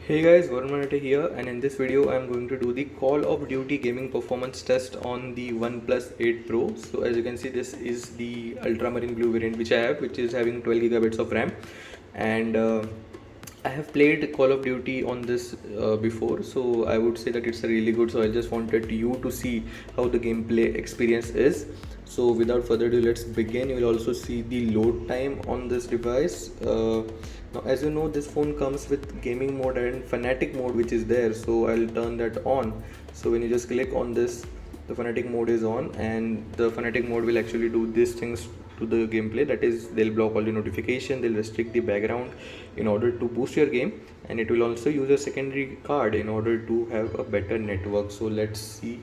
Hey guys, Varun Manate here, and in this video I am going to do the Call of Duty gaming performance test on the OnePlus 8 Pro. So as you can see, this is the Ultramarine Blue variant which I have, which is having 12 gigabytes of RAM, and I have played Call of Duty on this before, so I would say that it's a really good. So I just wanted you to see how the gameplay experience is. So without further ado, let's begin. You will also see the load time on this device. Now, as you know, this phone comes with gaming mode and Fanatic mode, which is there. So I'll turn that on. So when you just click on this, the Fanatic mode is on, and the Fanatic mode will actually do these things to the gameplay. That is, they'll block all the notification, they'll restrict the background in order to boost your game, and it will also use a secondary card in order to have a better network. So let's see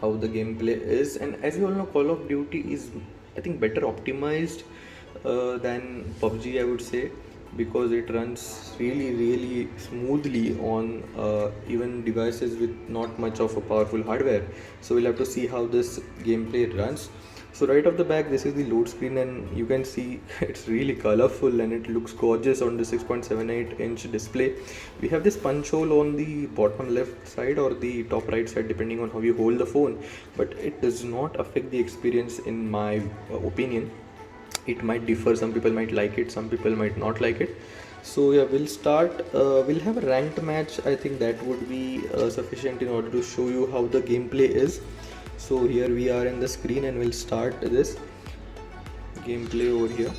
how the gameplay is. And as you all know, Call of Duty is, I think, better optimized than PUBG, I would say, because it runs really smoothly on even devices with not much of a powerful hardware. So we'll have to see how this gameplay runs. So right off the back, this is the load screen, and you can see it's really colorful and it looks gorgeous on the 6.78-inch display. We have this punch hole on the bottom left side or the top right side, depending on how you hold the phone, but it does not affect the experience in my opinion. It might differ, some people might like it, some people might not like it. So yeah, we'll start. We'll have a ranked match. I think that would be sufficient in order to show you how the gameplay is. So here we are in the screen, and we'll start this gameplay over here.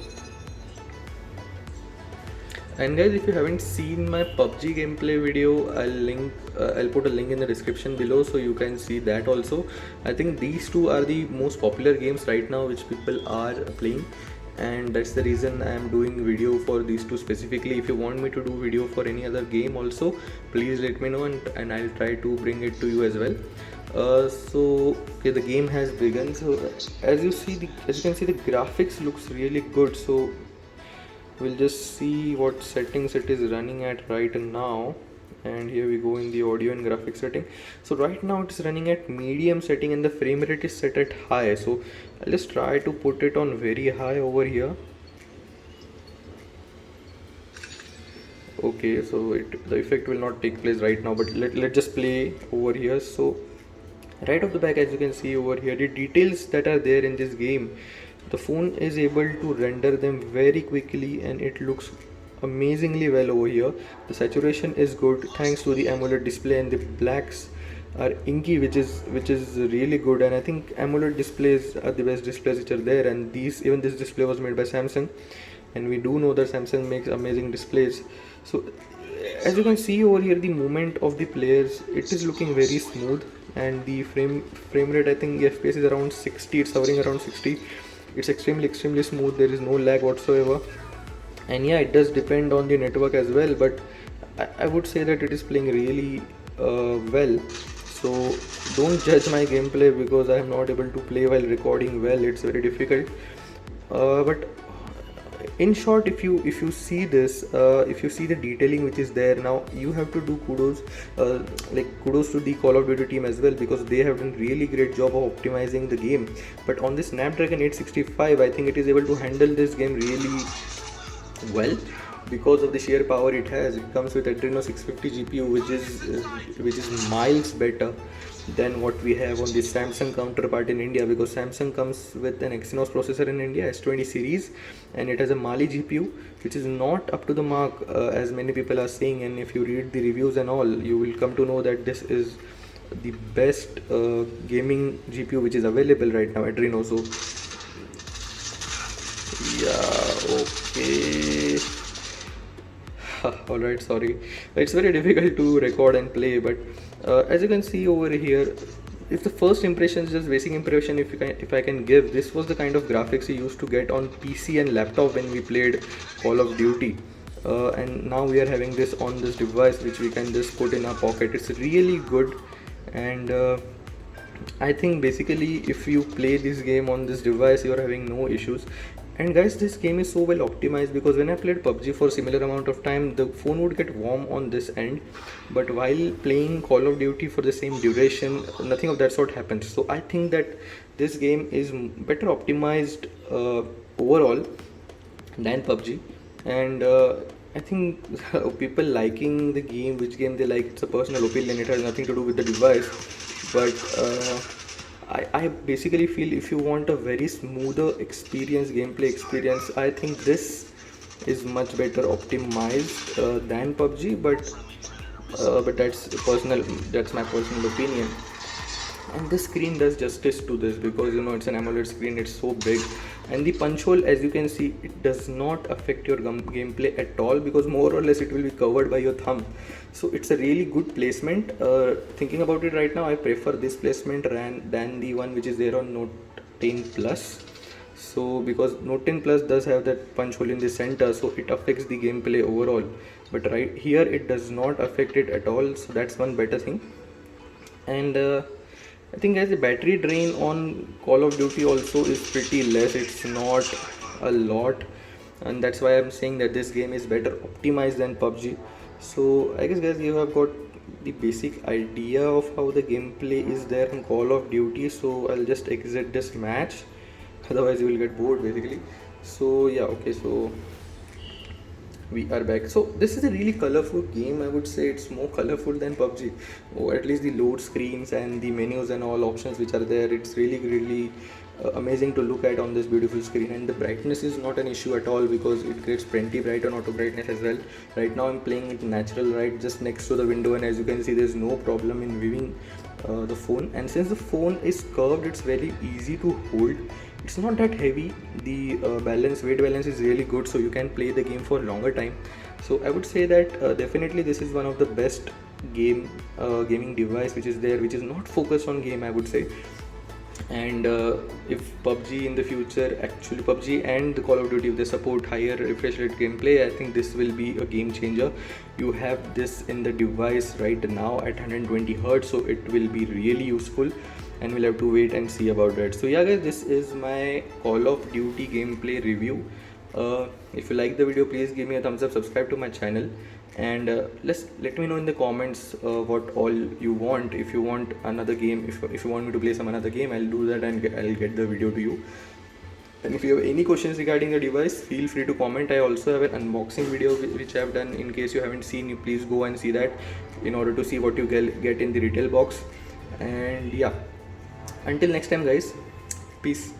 And guys, if you haven't seen my PUBG gameplay video, I'll put a link in the description below, so you can see that also. I think these two are the most popular games right now which people are playing, and that's the reason I am doing video for these two specifically. If you want me to do video for any other game also, please let me know, and I'll try to bring it to you as well. So okay, the game has begun. So as you can see, the graphics looks really good. So we'll just see what settings it is running at right now. And here we go in the audio and graphics setting. So right now it is running at medium setting, and the frame rate is set at high. So I'll just try to put it on very high over here. Okay, so the effect will not take place right now, but let's just play over here. So right off the back, as you can see over here, the details that are there in this game, the phone is able to render them very quickly, and it looks amazingly well over here. The saturation is good thanks to the AMOLED display, and the blacks are inky, which is really good. And I think AMOLED displays are the best displays which are there, and even this display was made by Samsung, and we do know that Samsung makes amazing displays. So as you can see over here, the movement of the players, it is looking very smooth, and the frame rate, I think the FPS is around 60. It's hovering around 60. It's extremely smooth. There is no lag whatsoever. And yeah, it does depend on the network as well, but I would say that it is playing really well. So don't judge my gameplay because I am not able to play while recording well. It's very difficult. But in short, if you see this, if you see the detailing which is there, now you have to do kudos to the Call of Duty team as well, because they have done really great job of optimizing the game. But on this Snapdragon 865, I think it is able to handle this game really well because of the sheer power it has. It comes with Adreno 650 GPU, which is miles better than what we have on the Samsung counterpart in India, because Samsung comes with an Exynos processor in India, S20 series, and it has a Mali GPU, which is not up to the mark as many people are saying. And if you read the reviews and all, you will come to know that this is the best gaming GPU which is available right now, Adreno. So yeah, okay. Alright, sorry. It's very difficult to record and play, but as you can see over here, if the first impression is just basic impression, if I can give, this was the kind of graphics we used to get on PC and laptop when we played Call of Duty. And now we are having this on this device, which we can just put in our pocket. It's really good, and I think basically if you play this game on this device, you are having no issues. And guys, this game is so well optimized, because when I played PUBG for similar amount of time, the phone would get warm on this end, but while playing Call of Duty for the same duration, nothing of that sort happens. So I think that this game is better optimized overall than PUBG. And I think people liking the game, which game they like, it's a personal opinion. It has nothing to do with the device. But I basically feel if you want a very smoother experience, gameplay experience, I think this is much better optimized than PUBG. But that's my personal opinion. And this screen does justice to this because it's an AMOLED screen, it's so big. And the punch hole, as you can see, it does not affect your gameplay at all, because more or less it will be covered by your thumb. So it's a really good placement. Thinking about it right now, I prefer this placement than the one which is there on Note 10 Plus. So because Note 10 Plus does have that punch hole in the center, so it affects the gameplay overall, but right here it does not affect it at all. So that's one better thing. And I think as the battery drain on Call of Duty also is pretty less. It's not a lot, and that's why I'm saying that this game is better optimized than PUBG. So I guess guys, you have got the basic idea of how the gameplay is there in Call of Duty. So I'll just exit this match, otherwise you will get bored basically. So yeah, okay, so we are back. So this is a really colorful game. I would say it's more colorful than PUBG, or at least the load screens and the menus and all options which are there, it's really amazing to look at on this beautiful screen. And the brightness is not an issue at all, because it creates plenty bright on auto brightness as well. Right now I'm playing it natural, right just next to the window, and as you can see, there's no problem in viewing the phone. And since the phone is curved, it's very easy to hold. It's not that heavy. The weight balance is really good, so you can play the game for a longer time. So I would say that definitely this is one of the best gaming device which is there, which is not focused on game, I would say. And if PUBG in the future, actually PUBG and the Call of Duty, if they support higher refresh rate gameplay, I think this will be a game changer. You have this in the device right now at 120 Hz, so it will be really useful, and we'll have to wait and see about that. So yeah guys, this is my Call of Duty gameplay review. If you like the video, please give me a thumbs up, subscribe to my channel, and let me know in the comments what all you want. If you want another game, if you want me to play some another game, I'll do that, and I'll get the video to you. And if you have any questions regarding the device, feel free to comment. I also have an unboxing video which I have done. In case you haven't seen, you please go and see that in order to see what you get in the retail box. And yeah, until next time guys, peace.